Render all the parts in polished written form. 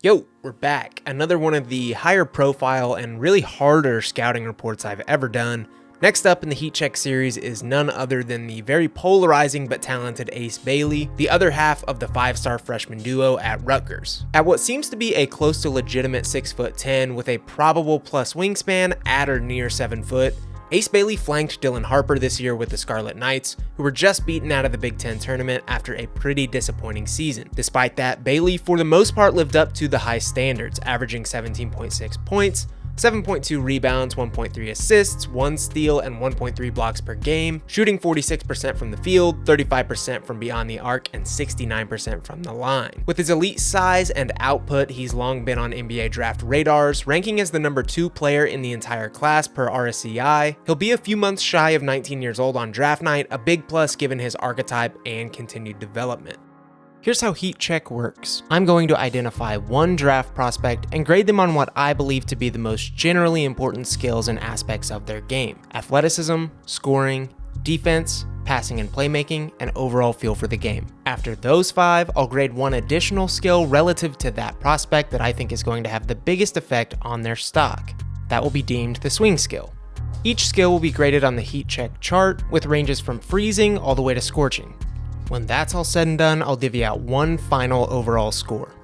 Yo, we're back. Another one of the higher profile and really harder scouting reports I've ever done. Next up in the Heat Check series is none other than the very polarizing but talented Ace Bailey, the other half of the 5-star freshman duo at Rutgers. At what seems to be a close to legitimate 6'10" with a probable plus wingspan at or near 7 foot, Ace Bailey flanked Dylan Harper this year with the Scarlet Knights, who were just beaten out of the Big Ten tournament after a pretty disappointing season. Despite that, Bailey for the most part lived up to the high standards, averaging 17.6 points, 7.2 rebounds, 1.3 assists, 1 steal, and 1.3 blocks per game, shooting 46% from the field, 35% from beyond the arc, and 69% from the line. With his elite size and output, he's long been on NBA draft radars, ranking as the number 2 player in the entire class per RSCI. He'll be a few months shy of 19 years old on draft night, a big plus given his archetype and continued development. Here's how Heat Check works. I'm going to identify one draft prospect and grade them on what I believe to be the most generally important skills and aspects of their game: athleticism, scoring, defense, passing and playmaking, and overall feel for the game. After those 5, I'll grade one additional skill relative to that prospect that I think is going to have the biggest effect on their stock. That will be deemed the swing skill. Each skill will be graded on the Heat Check chart with ranges from freezing all the way to scorching. When that's all said and done, I'll divvy out one final overall score.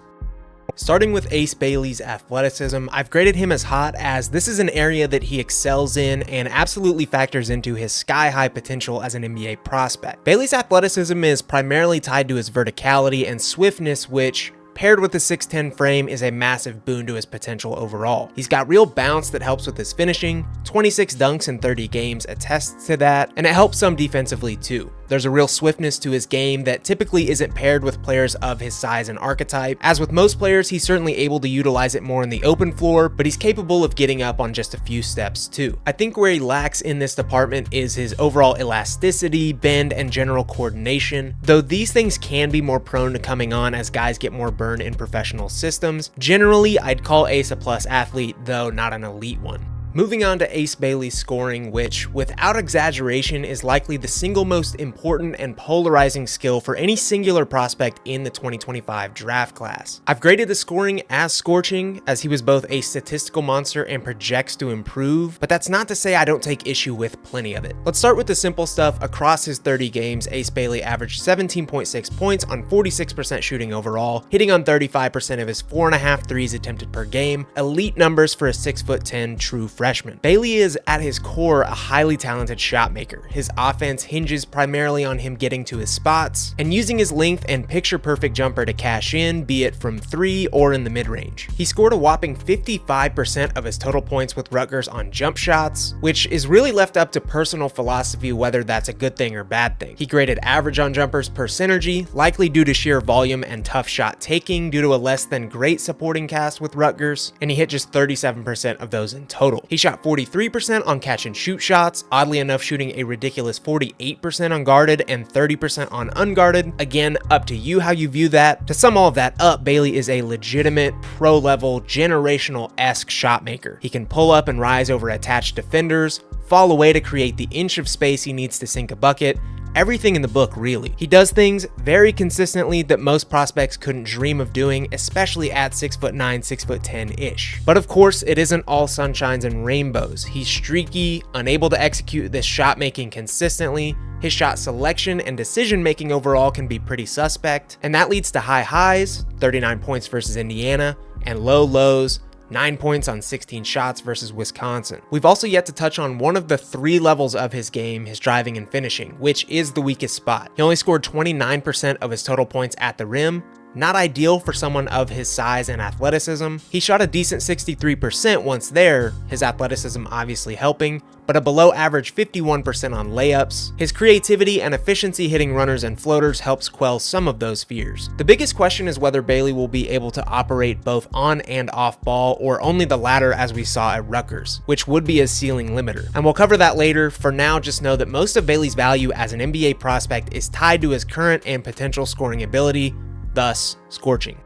Starting with Ace Bailey's athleticism, I've graded him as hot as this is an area that he excels in and absolutely factors into his sky-high potential as an NBA prospect. Bailey's athleticism is primarily tied to his verticality and swiftness, which, paired with the 6'10" frame, is a massive boon to his potential overall. He's got real bounce that helps with his finishing, 26 dunks in 30 games attests to that, and it helps some defensively too. There's a real swiftness to his game that typically isn't paired with players of his size and archetype. As with most players, he's certainly able to utilize it more in the open floor, but he's capable of getting up on just a few steps too. I think where he lacks in this department is his overall elasticity, bend, and general coordination. Though these things can be more prone to coming on as guys get more burn in professional systems, generally I'd call Ace a plus athlete, though not an elite one. Moving on to Ace Bailey's scoring, which, without exaggeration, is likely the single most important and polarizing skill for any singular prospect in the 2025 draft class. I've graded the scoring as scorching, as he was both a statistical monster and projects to improve, but that's not to say I don't take issue with plenty of it. Let's start with the simple stuff. Across his 30 games, Ace Bailey averaged 17.6 points on 46% shooting overall, hitting on 35% of his 4.5 threes attempted per game, elite numbers for a 6'10" true freshman. Bailey is at his core a highly talented shot maker. His offense hinges primarily on him getting to his spots and using his length and picture-perfect jumper to cash in, be it from 3 or in the mid-range. He scored a whopping 55% of his total points with Rutgers on jump shots, which is really left up to personal philosophy whether that's a good thing or bad thing. He graded average on jumpers per synergy, likely due to sheer volume and tough shot taking due to a less than great supporting cast with Rutgers, and he hit just 37% of those in total. He shot 43% on catch and shoot shots, oddly enough shooting a ridiculous 48% on guarded and 30% on unguarded. Again, up to you how you view that. To sum all of that up, Bailey is a legitimate pro-level generational-esque shot maker. He can pull up and rise over attached defenders, fall away to create the inch of space he needs to sink a bucket. Everything in the book, really. He does things very consistently that most prospects couldn't dream of doing, especially at 6'9", 6'10"-ish. But of course, it isn't all sunshines and rainbows. He's streaky, unable to execute this shot making consistently. His shot selection and decision making overall can be pretty suspect, and that leads to high highs, 39 points versus Indiana, and low lows, 9 points on 16 shots versus Wisconsin. We've also yet to touch on one of the 3 levels of his game, his driving and finishing, which is the weakest spot. He only scored 29% of his total points at the rim. Not ideal for someone of his size and athleticism. He shot a decent 63% once there, his athleticism obviously helping, but a below average 51% on layups. His creativity and efficiency hitting runners and floaters helps quell some of those fears. The biggest question is whether Bailey will be able to operate both on and off ball, or only the latter as we saw at Rutgers, which would be a ceiling limiter. And we'll cover that later. For now, just know that most of Bailey's value as an NBA prospect is tied to his current and potential scoring ability, thus scorching.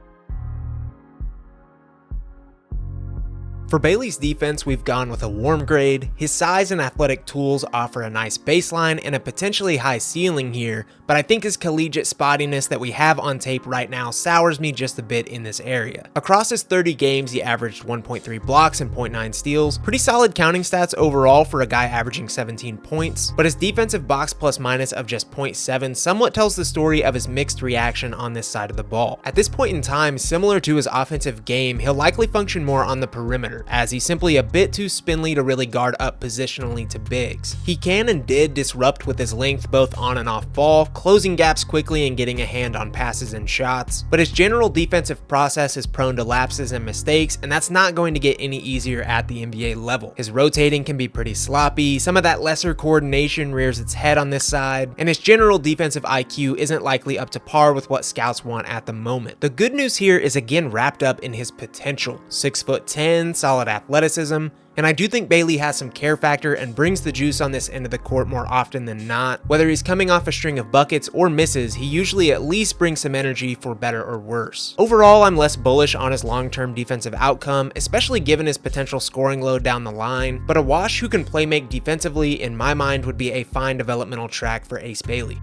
For Bailey's defense, we've gone with a warm grade. His size and athletic tools offer a nice baseline and a potentially high ceiling here, but I think his collegiate spottiness that we have on tape right now sours me just a bit in this area. Across his 30 games, he averaged 1.3 blocks and 0.9 steals. Pretty solid counting stats overall for a guy averaging 17 points, but his defensive box plus minus of just 0.7 somewhat tells the story of his mixed reaction on this side of the ball. At this point in time, similar to his offensive game, he'll likely function more on the perimeter, as he's simply a bit too spindly to really guard up positionally to bigs. He can and did disrupt with his length both on and off ball, closing gaps quickly and getting a hand on passes and shots, but his general defensive process is prone to lapses and mistakes, and that's not going to get any easier at the NBA level. His rotating can be pretty sloppy, some of that lesser coordination rears its head on this side, and his general defensive IQ isn't likely up to par with what scouts want at the moment. The good news here is again wrapped up in his potential. 6'10", solid athleticism, and I do think Bailey has some care factor and brings the juice on this end of the court more often than not. Whether he's coming off a string of buckets or misses, he usually at least brings some energy for better or worse. Overall, I'm less bullish on his long-term defensive outcome, especially given his potential scoring load down the line, but a wash who can play make defensively in my mind would be a fine developmental track for Ace Bailey.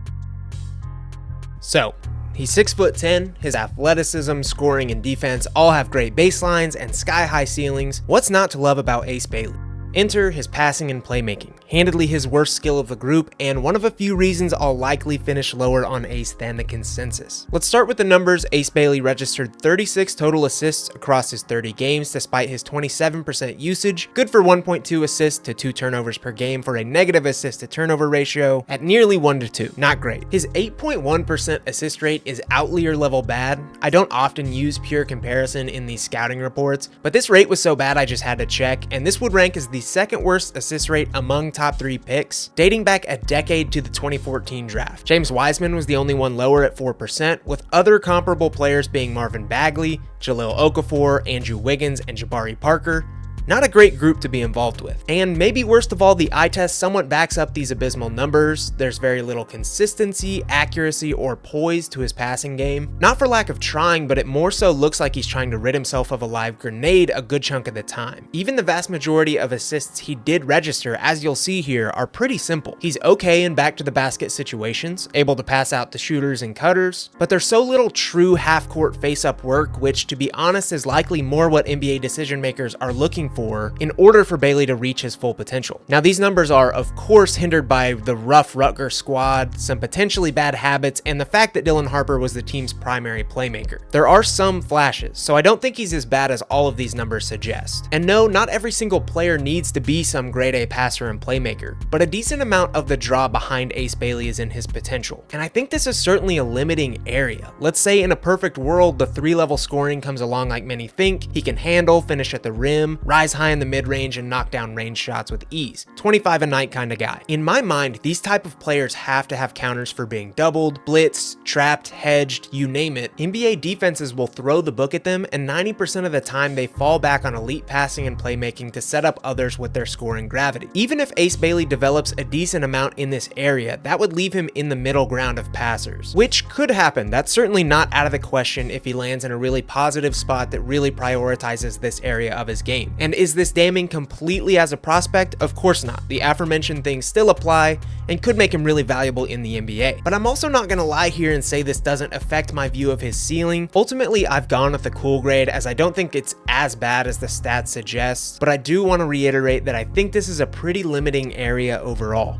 So, he's 6'10", his athleticism, scoring, and defense all have great baselines and sky-high ceilings. What's not to love about Ace Bailey? Enter his passing and playmaking, handedly his worst skill of the group, and one of a few reasons I'll likely finish lower on Ace than the consensus. Let's start with the numbers. Ace Bailey registered 36 total assists across his 30 games despite his 27% usage, good for 1.2 assists to 2 turnovers per game for a negative assist to turnover ratio at nearly 1-2, not great. His 8.1% assist rate is outlier level bad. I don't often use pure comparison in these scouting reports, but this rate was so bad I just had to check, and this would rank as the second worst assist rate among top 3 picks, dating back a decade to the 2014 draft. James Wiseman was the only one lower at 4%, with other comparable players being Marvin Bagley, Jahlil Okafor, Andrew Wiggins, and Jabari Parker. Not a great group to be involved with. And maybe worst of all, the eye test somewhat backs up these abysmal numbers. There's very little consistency, accuracy, or poise to his passing game. Not for lack of trying, but it more so looks like he's trying to rid himself of a live grenade a good chunk of the time. Even the vast majority of assists he did register, as you'll see here, are pretty simple. He's okay in back to the basket situations, able to pass out to shooters and cutters, but there's so little true half-court face-up work, which to be honest is likely more what NBA decision makers are looking for in order for Bailey to reach his full potential. Now, these numbers are of course hindered by the rough Rutgers squad, some potentially bad habits, and the fact that Dylan Harper was the team's primary playmaker. There are some flashes, so I don't think he's as bad as all of these numbers suggest. And no, not every single player needs to be some grade A passer and playmaker, but a decent amount of the draw behind Ace Bailey is in his potential. And I think this is certainly a limiting area. Let's say in a perfect world, the 3-level scoring comes along like many think. He can handle, finish at the rim, rise high in the mid-range, and knock down range shots with ease. 25 a night kind of guy. In my mind, these type of players have to have counters for being doubled, blitzed, trapped, hedged, you name it. NBA defenses will throw the book at them, and 90% of the time they fall back on elite passing and playmaking to set up others with their scoring gravity. Even if Ace Bailey develops a decent amount in this area, that would leave him in the middle ground of passers, which could happen. That's certainly not out of the question if he lands in a really positive spot that really prioritizes this area of his game. And is this damning completely as a prospect? Of course not. The aforementioned things still apply and could make him really valuable in the NBA. But I'm also not gonna lie here and say this doesn't affect my view of his ceiling. Ultimately, I've gone with the cool grade as I don't think it's as bad as the stats suggest, but I do want to reiterate that I think this is a pretty limiting area overall.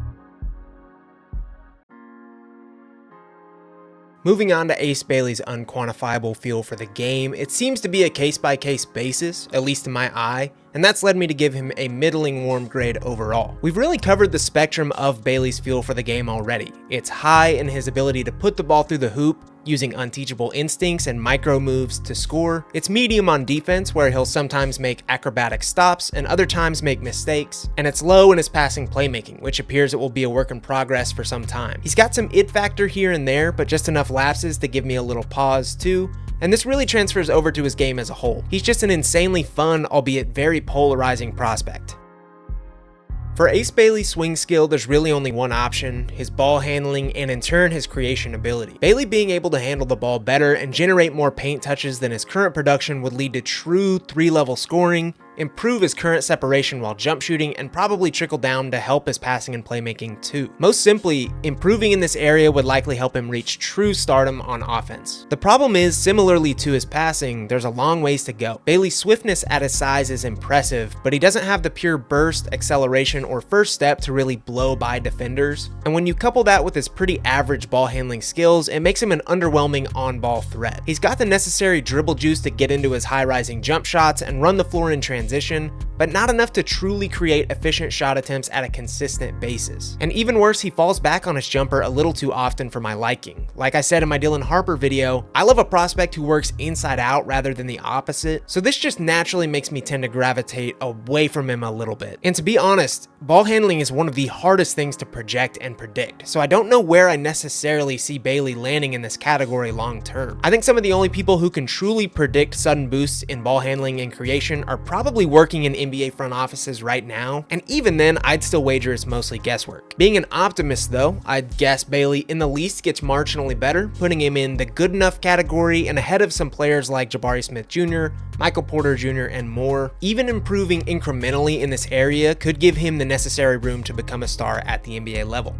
Moving on to Ace Bailey's unquantifiable feel for the game, it seems to be a case-by-case basis, at least in my eye, and that's led me to give him a middling warm grade overall. We've really covered the spectrum of Bailey's feel for the game already. It's high in his ability to put the ball through the hoop, using unteachable instincts and micro moves to score. It's medium on defense, where he'll sometimes make acrobatic stops and other times make mistakes. And it's low in his passing playmaking, which appears it will be a work in progress for some time. He's got some it factor here and there, but just enough lapses to give me a little pause too. And this really transfers over to his game as a whole. He's just an insanely fun, albeit very polarizing prospect. For Ace Bailey's swing skill, there's really only one option: his ball handling and in turn his creation ability. Bailey being able to handle the ball better and generate more paint touches than his current production would lead to true 3-level scoring, improve his current separation while jump shooting, and probably trickle down to help his passing and playmaking too. Most simply, improving in this area would likely help him reach true stardom on offense. The problem is, similarly to his passing, there's a long ways to go. Bailey's swiftness at his size is impressive, but he doesn't have the pure burst, acceleration, or first step to really blow by defenders. And when you couple that with his pretty average ball handling skills, it makes him an underwhelming on-ball threat. He's got the necessary dribble juice to get into his high-rising jump shots and run the floor in transition, but not enough to truly create efficient shot attempts at a consistent basis. And even worse, he falls back on his jumper a little too often for my liking. Like I said in my Dylan Harper video, I love a prospect who works inside out rather than the opposite, so this just naturally makes me tend to gravitate away from him a little bit. And to be honest, ball handling is one of the hardest things to project and predict, so I don't know where I necessarily see Bailey landing in this category long term. I think some of the only people who can truly predict sudden boosts in ball handling and creation are probably working in NBA front offices right now, and even then I'd still wager it's mostly guesswork. Being an optimist though, I'd guess Bailey in the least gets marginally better, putting him in the good enough category and ahead of some players like Jabari Smith Jr., Michael Porter Jr., and more. Even improving incrementally in this area could give him the necessary room to become a star at the NBA level.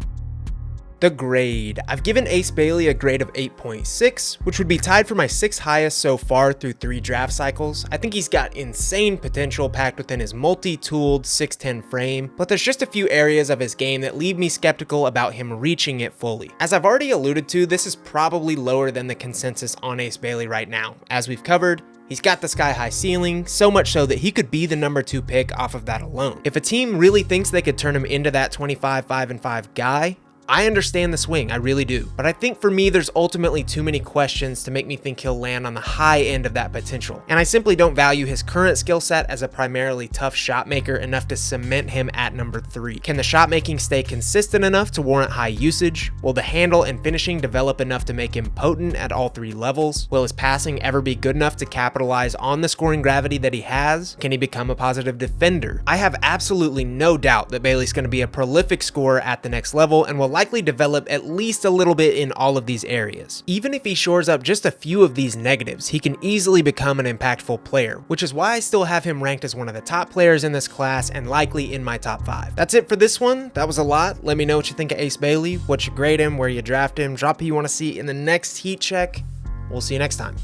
The grade. I've given Ace Bailey a grade of 8.6, which would be tied for my 6th highest so far through 3 draft cycles. I think he's got insane potential packed within his multi-tooled 6'10 frame, but there's just a few areas of his game that leave me skeptical about him reaching it fully. As I've already alluded to, this is probably lower than the consensus on Ace Bailey right now. As we've covered, he's got the sky-high ceiling, so much so that he could be the number 2 pick off of that alone. If a team really thinks they could turn him into that 25, 5-5 guy, I understand the swing, I really do. But I think for me, there's ultimately too many questions to make me think he'll land on the high end of that potential. And I simply don't value his current skill set as a primarily tough shot maker enough to cement him at number 3. Can the shot making stay consistent enough to warrant high usage? Will the handle and finishing develop enough to make him potent at all 3 levels? Will his passing ever be good enough to capitalize on the scoring gravity that he has? Can he become a positive defender? I have absolutely no doubt that Bailey's going to be a prolific scorer at the next level and will likely develop at least a little bit in all of these areas. Even if he shores up just a few of these negatives, he can easily become an impactful player, which is why I still have him ranked as one of the top players in this class and likely in my top 5. That's it for this one. That was a lot. Let me know what you think of Ace Bailey, what you grade him, where you draft him, drop who you want to see in the next heat check. We'll see you next time.